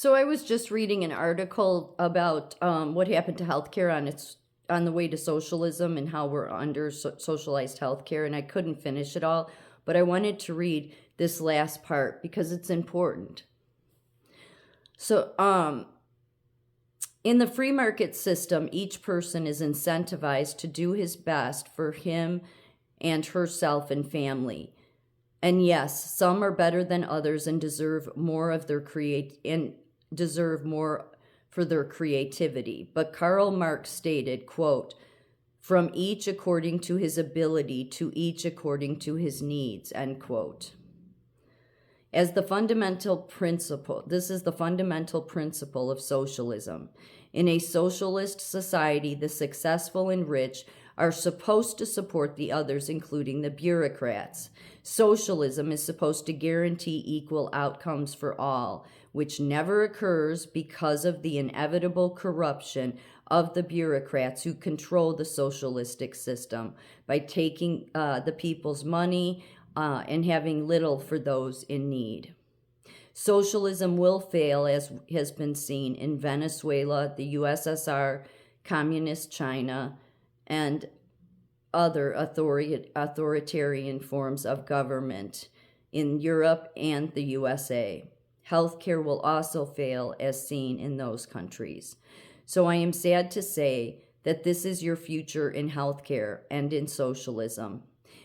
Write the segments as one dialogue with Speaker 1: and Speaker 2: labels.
Speaker 1: So I was just reading an article about what happened to healthcare on the way to socialism and how we're under socialized healthcare, and I couldn't finish it all, but I wanted to read this last part because it's important. So, in the free market system, each person is incentivized to do his best for him and herself and family. And yes, some are better than others and deserve more for their creativity. But Karl Marx stated, quote, "From each according to his ability, to each according to his needs," end quote. This is the fundamental principle of socialism. In a socialist society, the successful and rich are supposed to support the others, including the bureaucrats. Socialism is supposed to guarantee equal outcomes for all, which never occurs because of the inevitable corruption of the bureaucrats who control the socialistic system by taking the people's money and having little for those in need. Socialism will fail, as has been seen in Venezuela, the USSR, Communist China, and other authoritarian forms of government in Europe and the USA. Healthcare will also fail, as seen in those countries. So I am sad to say that this is your future in healthcare and in socialism.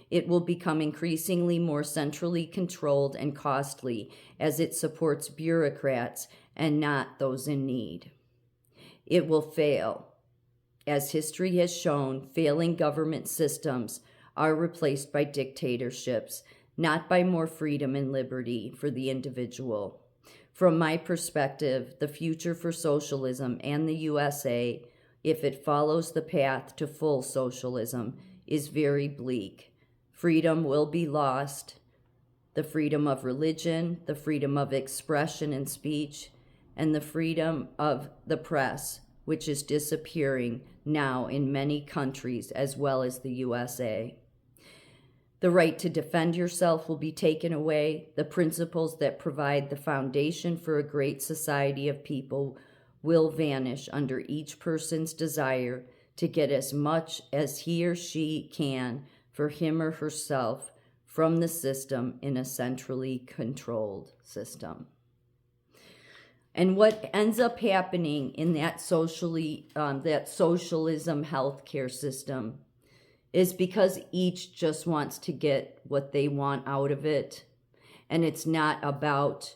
Speaker 1: It will become increasingly more centrally controlled and costly as it supports bureaucrats and not those in need. It will fail. As history has shown, failing government systems are replaced by dictatorships, not by more freedom and liberty for the individual. From my perspective, the future for socialism and the USA, if it follows the path to full socialism, is very bleak. Freedom will be lost, the freedom of religion, the freedom of expression and speech, and the freedom of the press, which is disappearing now in many countries as well as the USA. The right to defend yourself will be taken away. The principles that provide the foundation for a great society of people will vanish under each person's desire to get as much as he or she can for him or herself from the system in a centrally controlled system. And what ends up happening in that socialism healthcare system is because each just wants to get what they want out of it. And it's not about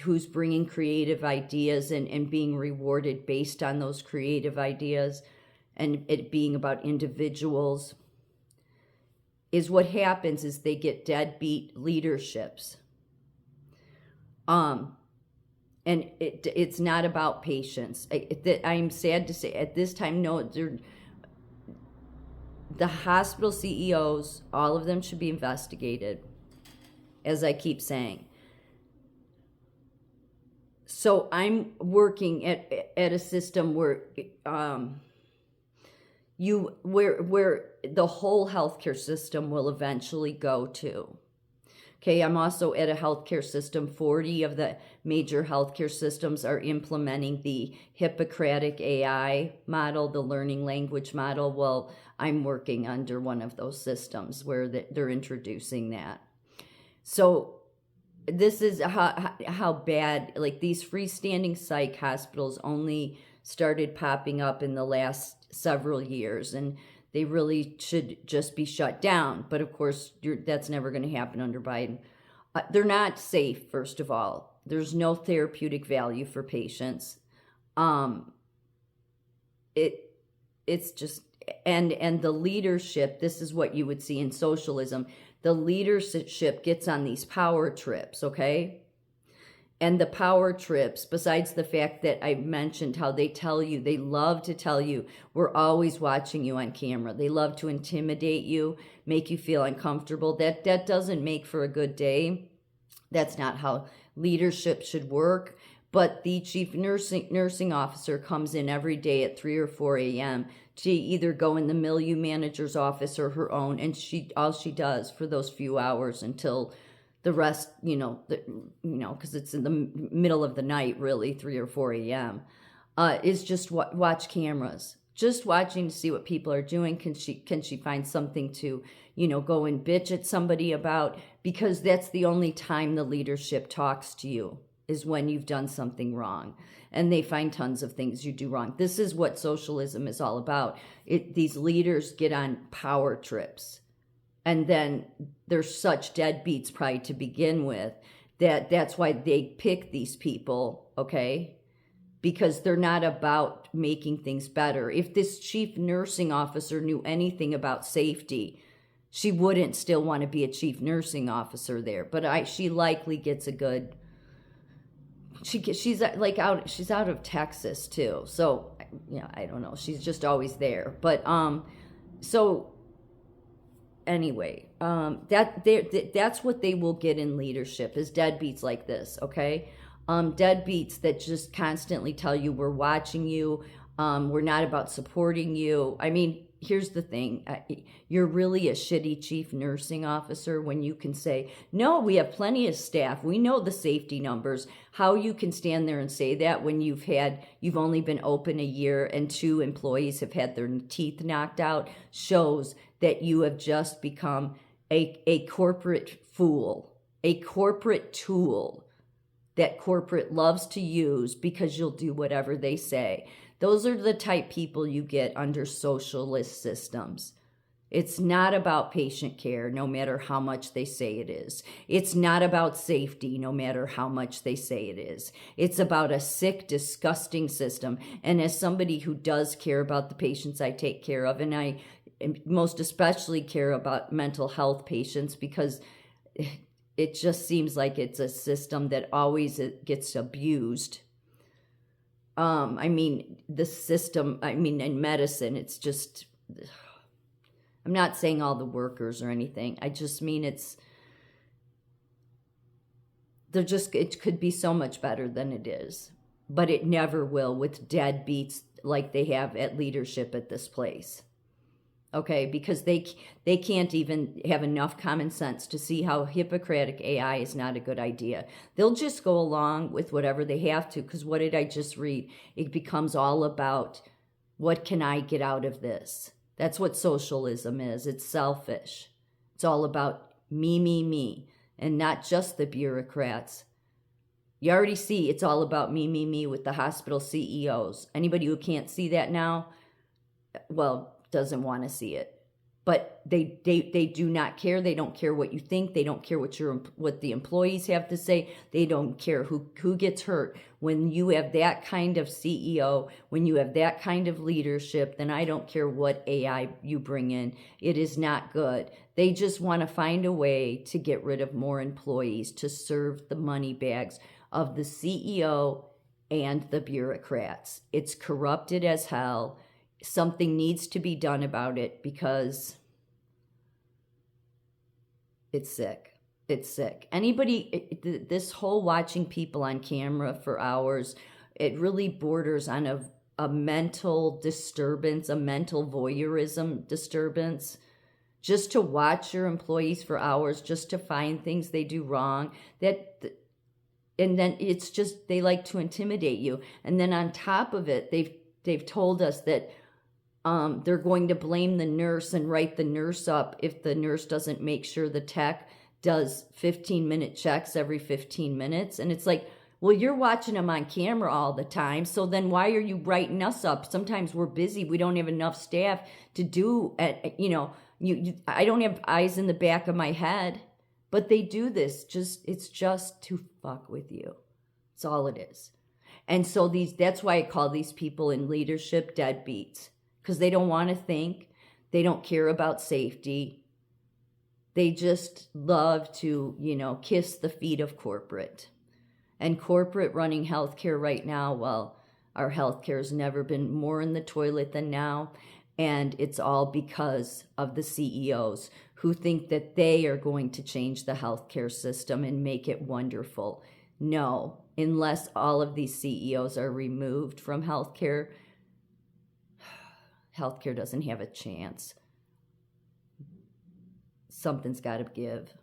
Speaker 1: who's bringing creative ideas and being rewarded based on those creative ideas, and it being about individuals. Is what happens is they get deadbeat leaderships. And it's not about patients. I'm sad to say at this time, no, the hospital CEOs, all of them should be investigated, as I keep saying. So I'm working at a system where where the whole healthcare system will eventually go to. Okay, I'm also at a healthcare system. 40 of the major healthcare systems are implementing the Hippocratic AI model, the learning language model. Well, I'm working under one of those systems where they're introducing that. So this is how bad, like these freestanding psych hospitals only started popping up in the last several years, and they really should just be shut down. But of course, that's never going to happen under Biden. They're not safe, first of all. There's no therapeutic value for patients. It's just, and the leadership, this is what you would see in socialism. The leadership gets on these power trips, okay? And the power trips, besides the fact that I mentioned how they love to tell you, we're always watching you on camera. They love to intimidate you, make you feel uncomfortable. That doesn't make for a good day. That's not how leadership should work. But the chief nursing officer comes in every day at 3 or 4 a.m. to either go in the milieu manager's office or her own, and all she does for those few hours until The rest, because it's in the middle of the night, really, 3 or 4 a.m., is just watch cameras. Just watching to see what people are doing. Can she find something to, go and bitch at somebody about? Because that's the only time the leadership talks to you, is when you've done something wrong. And they find tons of things you do wrong. This is what socialism is all about. These leaders get on power trips. And then they're such deadbeats probably to begin with that's why they pick these people, okay? Because they're not about making things better. If this chief nursing officer knew anything about safety, she wouldn't still want to be a chief nursing officer there. But she likely gets a good... She's out of Texas too. So, I don't know. She's just always there. But, so... Anyway, that's what they will get in leadership, is deadbeats like this, okay? Deadbeats that just constantly tell you, we're watching you, we're not about supporting you. I mean, here's the thing. You're really a shitty chief nursing officer when you can say, no, we have plenty of staff. We know the safety numbers. How you can stand there and say that when you've only been open a year and 2 employees have had their teeth knocked out shows that you have just become a corporate fool, a corporate tool that corporate loves to use because you'll do whatever they say. Those are the type people you get under socialist systems. It's not about patient care, no matter how much they say it is. It's not about safety, no matter how much they say it is. It's about a sick, disgusting system. And as somebody who does care about the patients I take care of, and I most especially care about mental health patients, because it just seems like it's a system that always gets abused. The system, in medicine, it's just... I'm not saying all the workers or anything. I just mean it could be so much better than it is. But it never will with deadbeats like they have at leadership at this place. Okay, because they can't even have enough common sense to see how Hippocratic AI is not a good idea. They'll just go along with whatever they have to, because what did I just read? It becomes all about, what can I get out of this? That's what socialism is. It's selfish. It's all about me, and not just the bureaucrats. You already see it's all about me with the hospital CEOs. Anybody who can't see that now, well, doesn't want to see it. But they do not care. They don't care what you think. They don't care what the employees have to say. They don't care who gets hurt. When you have that kind of CEO, when you have that kind of leadership, then I don't care what AI you bring in. It is not good. They just want to find a way to get rid of more employees to serve the money bags of the CEO and the bureaucrats. It's corrupted as hell. Something needs to be done about it, because it's sick. It's sick. This whole watching people on camera for hours, it really borders on a mental disturbance, a mental voyeurism disturbance. Just to watch your employees for hours, just to find things they do wrong. And then it's just, they like to intimidate you. And then on top of it, they've told us that they're going to blame the nurse and write the nurse up if the nurse doesn't make sure the tech does 15-minute checks every 15 minutes. And it's like, well, you're watching them on camera all the time, so then why are you writing us up? Sometimes we're busy. We don't have enough staff to do it. I don't have eyes in the back of my head, but they do this. It's just to fuck with you. That's all it is. And so that's why I call these people in leadership deadbeats. Because they don't want to think. They don't care about safety. They just love to, kiss the feet of corporate. And corporate running healthcare right now, well, our healthcare has never been more in the toilet than now. And it's all because of the CEOs who think that they are going to change the healthcare system and make it wonderful. No, unless all of these CEOs are removed from healthcare doesn't have a chance. Something's got to give.